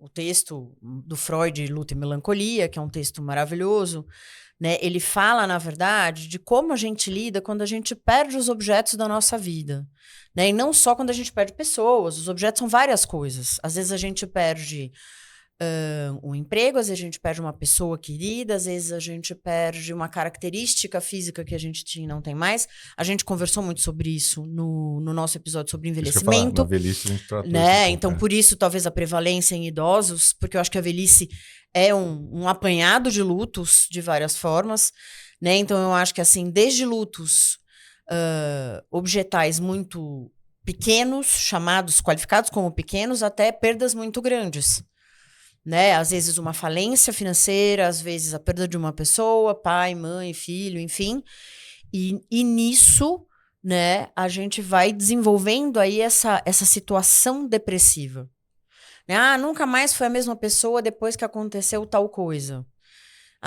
o texto do Freud, Luto e Melancolia, que é um texto maravilhoso, né? Ele fala, na verdade, de como a gente lida quando a gente perde os objetos da nossa vida, né? E não só quando a gente perde pessoas, os objetos são várias coisas. Às vezes a gente perde um emprego, às vezes a gente perde uma pessoa querida, às vezes a gente perde uma característica física que a gente tinha e não tem mais. A gente conversou muito sobre isso no nosso episódio sobre Isso que eu ia falar, envelhecimento. na velhice a gente tratou Né? isso um pouco, Então, por isso, talvez a prevalência em idosos, porque eu acho que a velhice é um apanhado de lutos de várias formas, né? Então, eu acho que, assim, desde lutos objetais muito pequenos, chamados, qualificados como pequenos, até perdas muito grandes, né? Às vezes uma falência financeira, às vezes a perda de uma pessoa, pai, mãe, filho, enfim. E nisso, né, a gente vai desenvolvendo aí essa situação depressiva. Né? Ah, nunca mais foi a mesma pessoa depois que aconteceu tal coisa.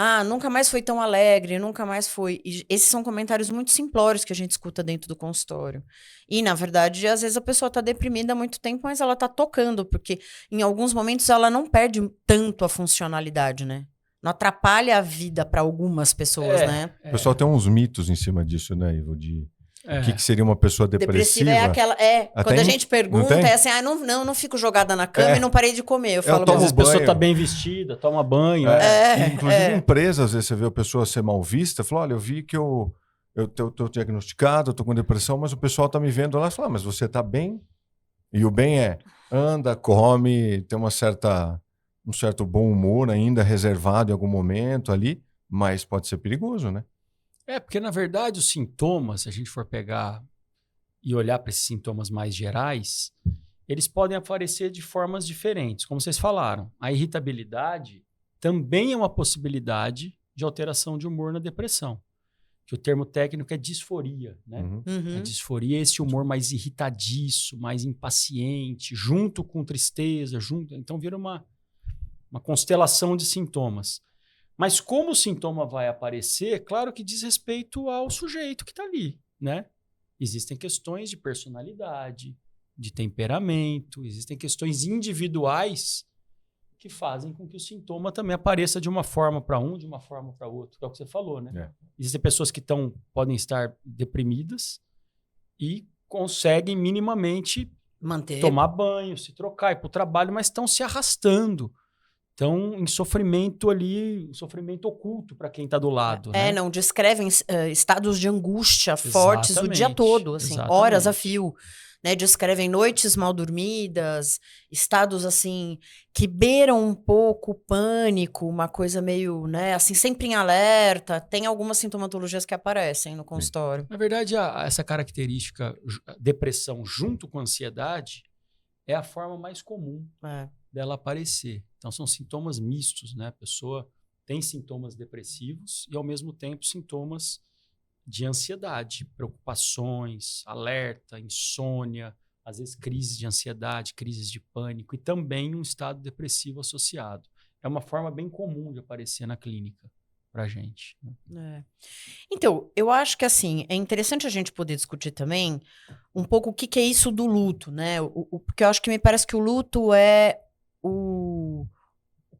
Ah, nunca mais foi tão alegre, nunca mais foi. E esses são comentários muito simplórios que a gente escuta dentro do consultório. E, na verdade, às vezes a pessoa está deprimida há muito tempo, mas ela está tocando, porque em alguns momentos ela não perde tanto a funcionalidade, né? Não atrapalha a vida para algumas pessoas, né? O pessoal tem uns mitos em cima disso, né, Ivo? De o que seria uma pessoa depressiva. Depressiva é aquela. Quando a gente pergunta, é assim: não fico jogada na cama e não parei de comer. Eu falo, às vezes a pessoa tá bem vestida, toma banho. Inclusive, em empresa, às vezes você vê a pessoa ser mal vista, fala: olha, eu vi que eu tô diagnosticado, eu tô com depressão, mas o pessoal tá me vendo lá e fala: mas você tá bem? E o bem é anda, come, tem um certo bom humor ainda reservado em algum momento ali, mas pode ser perigoso, né? Porque na verdade os sintomas, se a gente for pegar e olhar para esses sintomas mais gerais, eles podem aparecer de formas diferentes, como vocês falaram. A irritabilidade também é uma possibilidade de alteração de humor na depressão, que o termo técnico é disforia, né? A disforia é esse humor mais irritadiço, mais impaciente, junto com tristeza, então vira uma constelação de sintomas. Mas como o sintoma vai aparecer, claro que diz respeito ao sujeito que está ali, né? Existem questões de personalidade, de temperamento, existem questões individuais que fazem com que o sintoma também apareça de uma forma para um, de uma forma para outro, que é o que você falou, né? Existem pessoas que podem estar deprimidas e conseguem minimamente tomar banho, se trocar, ir para o trabalho, mas estão se arrastando. Estão em sofrimento ali, sofrimento oculto para quem está do lado. Né? Não descrevem estados de angústia fortes o dia todo, assim, horas a fio. Né? Descrevem noites mal dormidas, estados assim que beiram um pouco o pânico, uma coisa meio, né, assim, sempre em alerta. Tem algumas sintomatologias que aparecem no consultório. Na verdade, essa característica, depressão junto com ansiedade, é a forma mais comum dela aparecer. Então, são sintomas mistos, né? A pessoa tem sintomas depressivos e, ao mesmo tempo, sintomas de ansiedade, preocupações, alerta, insônia, às vezes crises de ansiedade, crises de pânico e também um estado depressivo associado. É uma forma bem comum de aparecer na clínica para a gente. Né? Então, eu acho que assim, é interessante a gente poder discutir também um pouco o que é isso do luto, né? Porque eu acho que me parece que o luto é o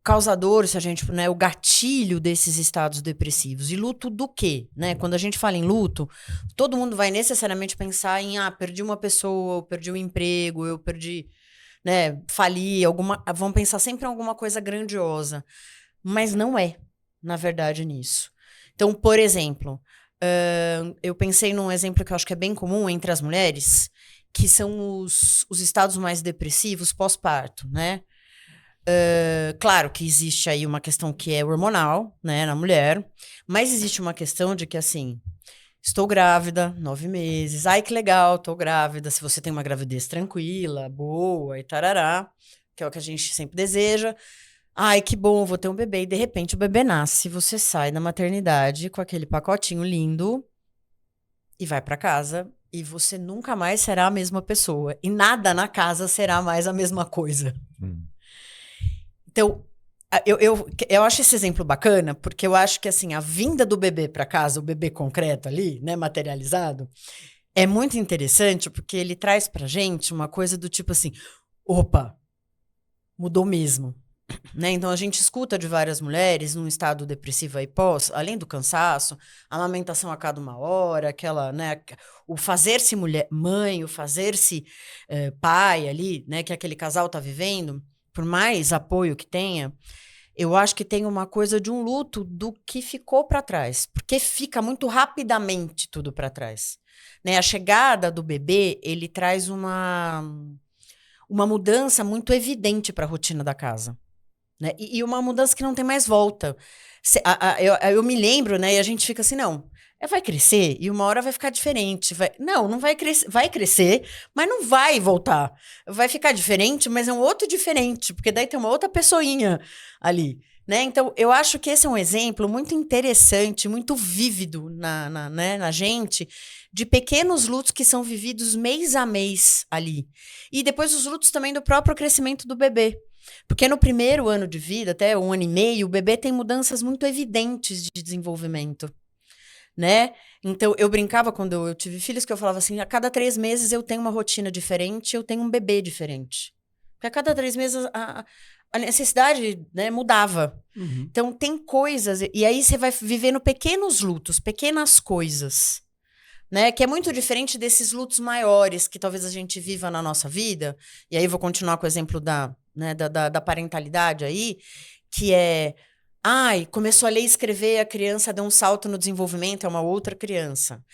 causador, se a gente, né, o gatilho desses estados depressivos. E luto do quê? Né? Quando a gente fala em luto, todo mundo vai necessariamente pensar em perdi uma pessoa, eu perdi um emprego, eu perdi, né, fali, vão pensar sempre em alguma coisa grandiosa. Mas não é, na verdade, nisso. Então, por exemplo, eu pensei num exemplo que eu acho que é bem comum entre as mulheres, que são os estados mais depressivos pós-parto, né? Claro que existe aí uma questão que é hormonal, né, na mulher, mas existe uma questão de que, assim, estou grávida, 9 meses, ai que legal, estou grávida, se você tem uma gravidez tranquila, boa e tarará, que é o que a gente sempre deseja, ai que bom, vou ter um bebê, e de repente o bebê nasce, você sai da maternidade com aquele pacotinho lindo e vai para casa e você nunca mais será a mesma pessoa, e nada na casa será mais a mesma coisa. Então, eu acho esse exemplo bacana, porque eu acho que, assim, a vinda do bebê para casa, o bebê concreto ali, né, materializado, é muito interessante, porque ele traz pra gente uma coisa do tipo assim, opa, mudou mesmo, né? Então a gente escuta de várias mulheres num estado depressivo aí pós, além do cansaço, a amamentação a cada 1 hora, aquela, né? O fazer-se mãe, o fazer-se pai ali, né? Que aquele casal tá vivendo, por mais apoio que tenha, eu acho que tem uma coisa de um luto do que ficou para trás, porque fica muito rapidamente tudo para trás, né? A chegada do bebê, ele traz uma mudança muito evidente para a rotina da casa, né? E uma mudança que não tem mais volta. Eu me lembro, né? E a gente fica assim, não, vai crescer e uma hora vai ficar diferente. Não vai crescer, vai crescer, mas não vai voltar. Vai ficar diferente, mas é um outro diferente, porque daí tem uma outra pessoinha ali, né? Então, eu acho que esse é um exemplo muito interessante, muito vívido na gente, de pequenos lutos que são vividos mês a mês ali. E depois os lutos também do próprio crescimento do bebê. Porque no primeiro ano de vida, até 1 ano e meio, o bebê tem mudanças muito evidentes de desenvolvimento, né? Então, eu brincava quando eu tive filhos, que eu falava assim, a cada 3 meses eu tenho uma rotina diferente, eu tenho um bebê diferente. Porque a cada 3 meses a necessidade, né, mudava. Uhum. Então, tem coisas, e aí você vai vivendo pequenos lutos, pequenas coisas, né? Que é muito diferente desses lutos maiores que talvez a gente viva na nossa vida. E aí vou continuar com o exemplo da parentalidade aí, que é... Ai, começou a ler e escrever, a criança deu um salto no desenvolvimento, é uma outra criança.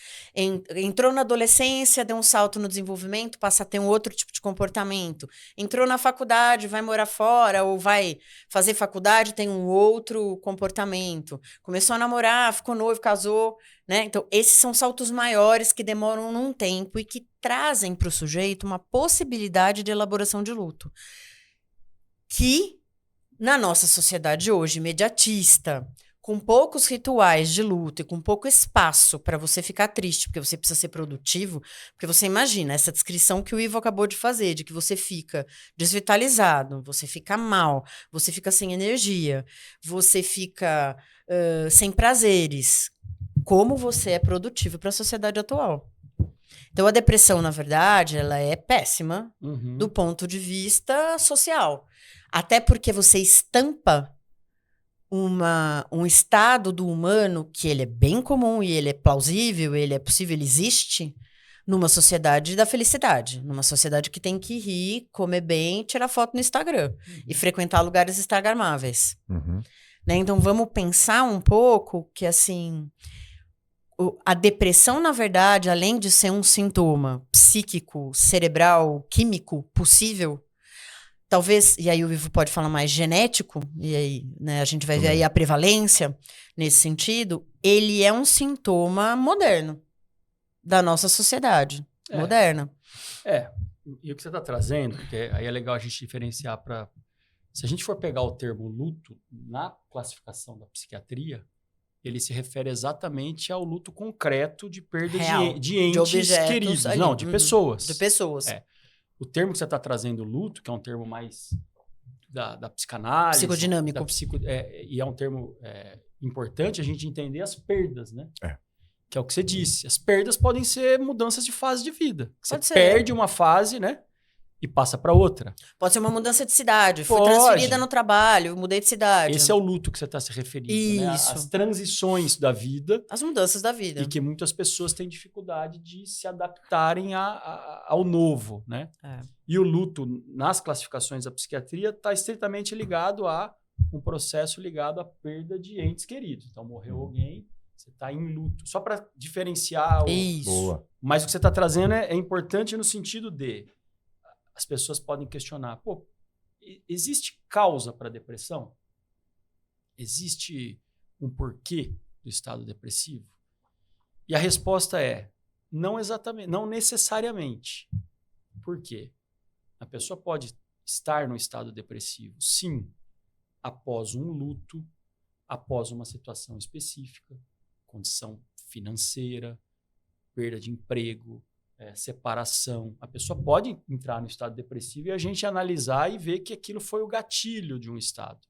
Entrou na adolescência, deu um salto no desenvolvimento, passa a ter um outro tipo de comportamento. Entrou na faculdade, vai morar fora ou vai fazer faculdade, tem um outro comportamento. Começou a namorar, ficou noivo, casou, né? Então, esses são saltos maiores que demoram num tempo e que trazem para o sujeito uma possibilidade de elaboração de luto. Que... na nossa sociedade hoje, imediatista, com poucos rituais de luto e com pouco espaço para você ficar triste, porque você precisa ser produtivo, porque você imagina essa descrição que o Ivo acabou de fazer, de que você fica desvitalizado, você fica mal, você fica sem energia, você fica sem prazeres. Como você é produtivo para a sociedade atual? Então, a depressão, na verdade, ela é péssima do ponto de vista social. Até porque você estampa um estado do humano que ele é bem comum e ele é plausível, ele é possível, ele existe numa sociedade da felicidade. Numa sociedade que tem que rir, comer bem, tirar foto no Instagram e frequentar lugares instagramáveis. Né? Então, vamos pensar um pouco que, assim... a depressão, na verdade, além de ser um sintoma psíquico, cerebral, químico possível, talvez, e aí o Ivo pode falar mais genético, e aí, né, a gente vai ver aí a prevalência nesse sentido, ele é um sintoma moderno da nossa sociedade moderna. E o que você está trazendo, que aí é legal a gente diferenciar para... Se a gente for pegar o termo luto na classificação da psiquiatria, ele se refere exatamente ao luto concreto de perda de entes objetos queridos. ali. Não, de pessoas. De pessoas. O termo que você está trazendo, luto, que é um termo mais da psicanálise... psicodinâmico. E é um termo importante a gente entender as perdas, né? Que é o que você disse. As perdas podem ser mudanças de fase de vida. Você perde uma fase, né? E passa para outra. Pode ser uma mudança de cidade. Fui transferida no trabalho, mudei de cidade. Esse é o luto que você está se referindo. Isso. Né? As transições da vida. As mudanças da vida. E que muitas pessoas têm dificuldade de se adaptarem ao novo. Né? E o luto, nas classificações da psiquiatria, está estritamente ligado a um processo ligado à perda de entes queridos. Então, morreu alguém, você está em luto. Só para diferenciar. Isso. Boa. Mas o que você está trazendo é importante no sentido de... As pessoas podem questionar, existe causa para a depressão? Existe um porquê do estado depressivo? E a resposta é, não exatamente, não necessariamente. Por quê? A pessoa pode estar no estado depressivo, sim, após um luto, após uma situação específica, condição financeira, perda de emprego, separação. A pessoa pode entrar no estado depressivo e a gente analisar e ver que aquilo foi o gatilho de um estado.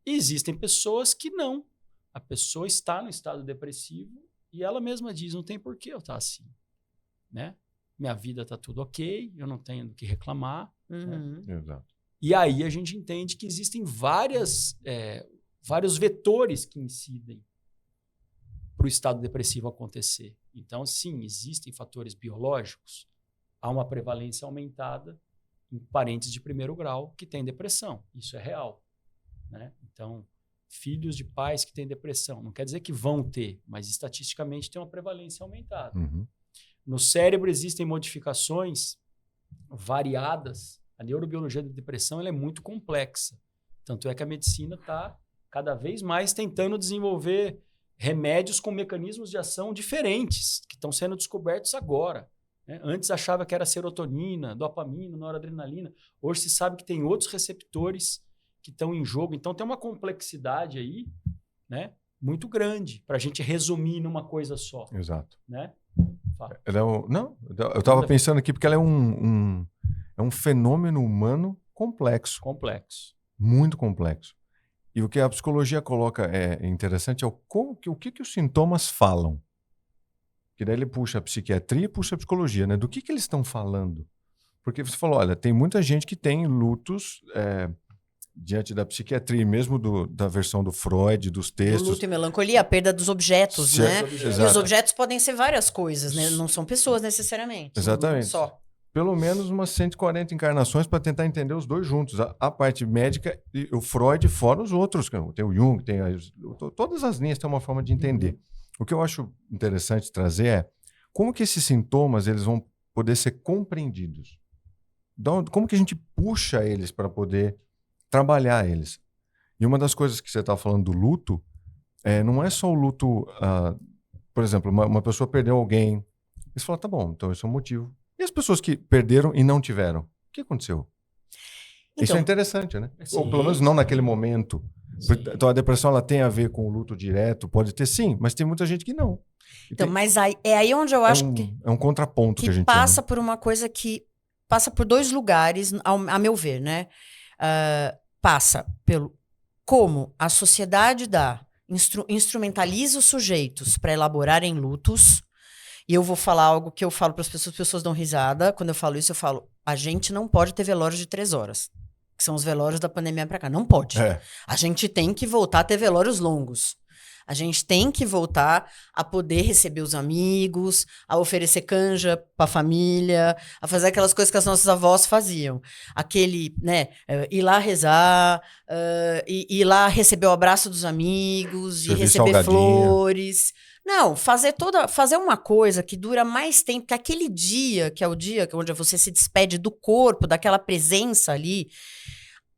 E existem pessoas que não. A pessoa está no estado depressivo e ela mesma diz, não tem por que eu estar assim. Né? Minha vida está tudo ok, eu não tenho do que reclamar. Exato. E aí a gente entende que existem vários vetores que incidem para o estado depressivo acontecer. Então, sim, existem fatores biológicos. Há uma prevalência aumentada em parentes de primeiro grau que têm depressão. Isso é real, né? Então, filhos de pais que têm depressão, não quer dizer que vão ter, mas estatisticamente tem uma prevalência aumentada. Uhum. No cérebro existem modificações variadas. A neurobiologia da depressão ela é muito complexa. Tanto é que a medicina está cada vez mais tentando desenvolver remédios com mecanismos de ação diferentes, que estão sendo descobertos agora. Né? Antes achava que era serotonina, dopamina, noradrenalina. Hoje se sabe que tem outros receptores que estão em jogo. Então tem uma complexidade aí, né, muito grande para a gente resumir numa coisa só. Exato. Né? Fala. Não, eu estava pensando aqui porque ela é um fenômeno humano complexo. Complexo. Muito complexo. E o que a psicologia coloca é interessante é o que os sintomas falam. Que daí ele puxa a psiquiatria e puxa a psicologia, né? Do que eles estão falando? Porque você falou, olha, tem muita gente que tem lutos diante da psiquiatria, mesmo da versão do Freud, dos textos. O luto e melancolia, a perda dos objetos, né? Exato. E os objetos podem ser várias coisas, né? Não são pessoas necessariamente. Exatamente. Só. Pelo menos umas 140 encarnações para tentar entender os dois juntos. A parte médica e o Freud, fora os outros. Tem o Jung, todas as linhas têm uma forma de entender. O que eu acho interessante trazer é como que esses sintomas eles vão poder ser compreendidos. Como que a gente puxa eles para poder trabalhar eles. E uma das coisas que você está falando do luto, não é só o luto... por exemplo, uma pessoa perdeu alguém. Você fala, tá bom, então esse é o motivo. E as pessoas que perderam e não tiveram? O que aconteceu? Então, isso é interessante, né? Sim, ou pelo menos não naquele momento. Sim. Então a depressão ela tem a ver com o luto direto, pode ter sim, mas tem muita gente que não. Então, mas é aí onde eu acho que... É um contraponto que a gente passa por uma coisa que... Passa por dois lugares, a meu ver, né? Passa pelo... Como a sociedade instrumentaliza os sujeitos para elaborarem lutos. E eu vou falar algo que eu falo para as pessoas dão risada. Quando eu falo isso, eu falo, a gente não pode ter velórios de 3 horas. Que são os velórios da pandemia para cá. Não pode. A gente tem que voltar a ter velórios longos. A gente tem que voltar a poder receber os amigos, a oferecer canja para a família, a fazer aquelas coisas que as nossas avós faziam. Aquele, né, ir lá rezar, ir lá receber o abraço dos amigos, e receber flores. Não, fazer uma coisa que dura mais tempo, que aquele dia, que é o dia onde você se despede do corpo, daquela presença ali,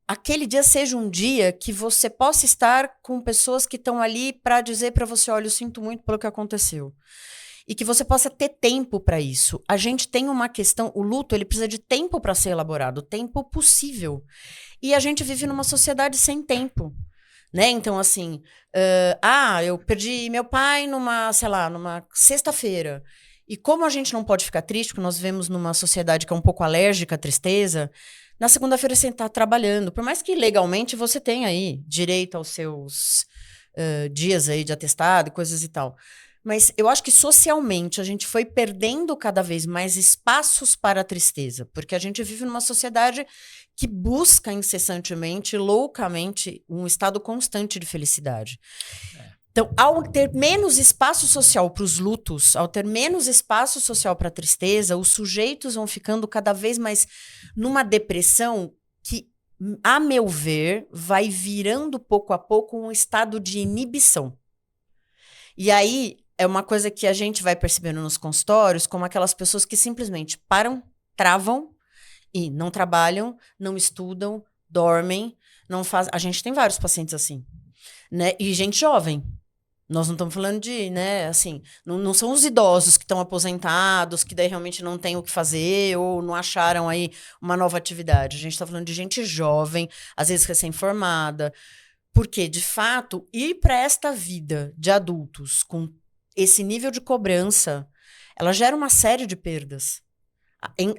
aquele dia seja um dia que você possa estar com pessoas que estão ali para dizer para você, olha, eu sinto muito pelo que aconteceu. E que você possa ter tempo para isso. A gente tem uma questão, o luto, ele precisa de tempo para ser elaborado, tempo possível. E a gente vive numa sociedade sem tempo. Né? Então, assim, eu perdi meu pai numa sexta-feira. E como a gente não pode ficar triste, porque nós vivemos numa sociedade que é um pouco alérgica à tristeza, na segunda-feira você está trabalhando. Por mais que legalmente você tenha aí direito aos seus dias aí de atestado e coisas e tal. Mas eu acho que socialmente a gente foi perdendo cada vez mais espaços para a tristeza, porque a gente vive numa sociedade que busca incessantemente, loucamente, um estado constante de felicidade. Então, ao ter menos espaço social para os lutos, ao ter menos espaço social para a tristeza, os sujeitos vão ficando cada vez mais numa depressão que, a meu ver, vai virando pouco a pouco um estado de inibição. E aí, é uma coisa que a gente vai percebendo nos consultórios, como aquelas pessoas que simplesmente param, travam e não trabalham, não estudam, dormem, não fazem... A gente tem vários pacientes assim, né? E gente jovem. Nós não estamos falando de, né, assim, não são os idosos que estão aposentados, que daí realmente não têm o que fazer ou não acharam aí uma nova atividade. A gente está falando de gente jovem, às vezes recém-formada, porque, de fato, ir para esta vida de adultos com esse nível de cobrança, ela gera uma série de perdas.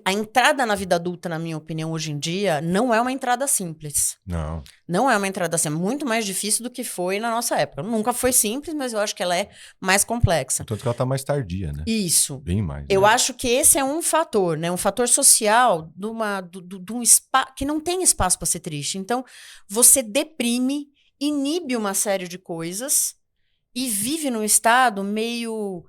A entrada na vida adulta, na minha opinião, hoje em dia, não é uma entrada simples. Não. Não é uma entrada assim, é muito mais difícil do que foi na nossa época. Nunca foi simples, mas eu acho que ela é mais complexa. Tanto que ela tá mais tardia, né? Isso. Bem mais. Eu né? acho que esse é um fator, né? Um fator social de um que não tem espaço para ser triste. Então, você deprime, inibe uma série de coisas e vive num estado meio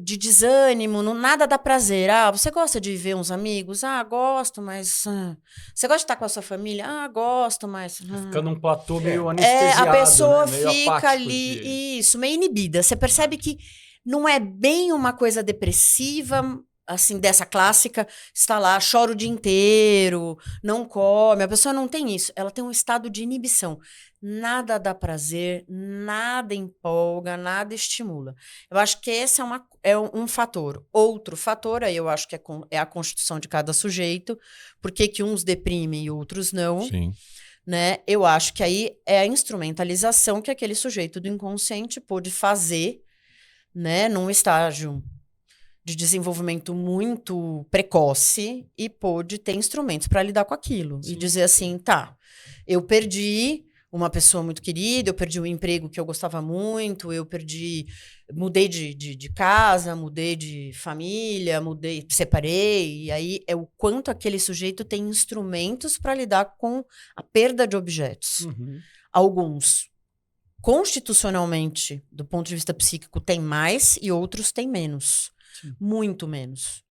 de desânimo, nada dá prazer. Ah, você gosta de ver uns amigos? Ah, gosto, mas... Você gosta de estar com a sua família? Ah, gosto, mas... Fica num platô meio A anestesiado, pessoa né? Meio fica apático ali, isso, meio inibida. Você percebe que não é bem uma coisa depressiva, assim, dessa clássica, está lá, chora o dia inteiro, não come. A pessoa não tem isso. Ela tem um estado de inibição. Nada dá prazer, nada empolga, nada estimula. Eu acho que esse é um fator. Outro fator, aí eu acho que é a constituição de cada sujeito, porque que uns deprimem e outros não. Sim. Né? Eu acho que aí é a instrumentalização que aquele sujeito do inconsciente pôde fazer, né, num estágio de desenvolvimento muito precoce e pôde ter instrumentos para lidar com aquilo e dizer assim, tá, eu perdi uma pessoa muito querida, eu perdi um emprego que eu gostava muito, mudei de casa, mudei de família, separei, e aí é o quanto aquele sujeito tem instrumentos para lidar com a perda de objetos. Uhum. Alguns, constitucionalmente, do ponto de vista psíquico, têm mais e outros têm menos. Sim. Muito menos.